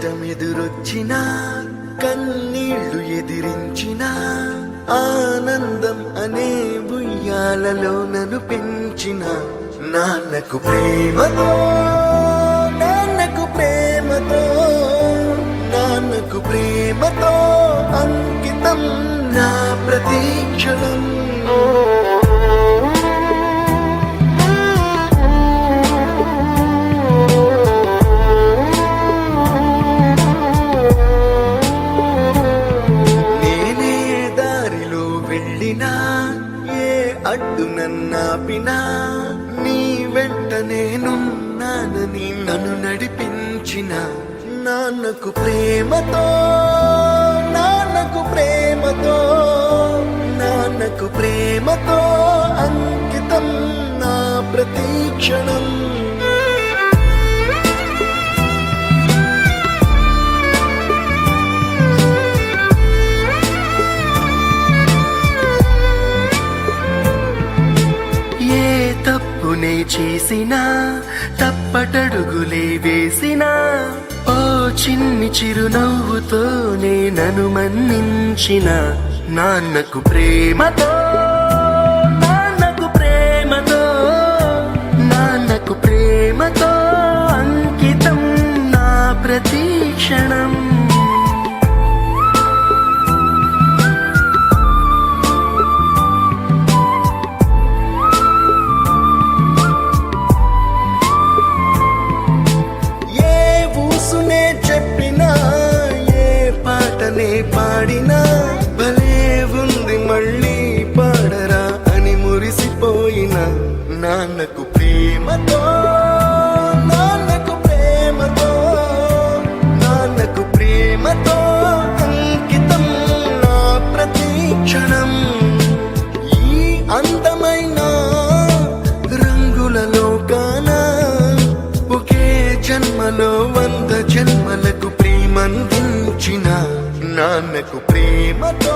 కష్టమెదురొచ్చినా కన్నీళ్లు ఎదిరించినా ఆనందం అనే ఉయ్యాలలో నన్ను పెంచిన నాన్నకు ప్రేమతో నాన్నకు ప్రేమతో నాన్నకు ప్రేమతో అంకితం నా ప్రతీక్షణం. ఏ అడ్డు నన్నాపినా నీ వెంట నేనున్నానని నన్ను నడిపించిన నాన్నకు ప్రేమతో నాన్నకు ప్రేమతో నాన్నకు ప్రేమతో అంకితం నా ప్రతీక్షణం. తప్పునే చేసినా తప్పటడుగులే వేసినా ఓ చిన్ని చిరునవ్వుతోనే నన్ను మన్నించిన నాన్నకు ప్రేమతో నాన్నకు ప్రేమతో నాన్నకు ప్రేమతో అంకితం నా ప్రతీక్షణం. పాడినా భలే ఉంది మళ్ళీ పాడరా అని మురిసిపోయిన నాన్నకు ప్రేమతో నాన్నకు ప్రేమతో నాన్నకు ప్రేమతో అంకితం నా ప్రతీక్షణం. ఈ అందమైన రంగుల లోకాన ఒకే జన్మలో 100 జన్మలకు ప్రేమందించిన నాన్నకు ప్రేమతో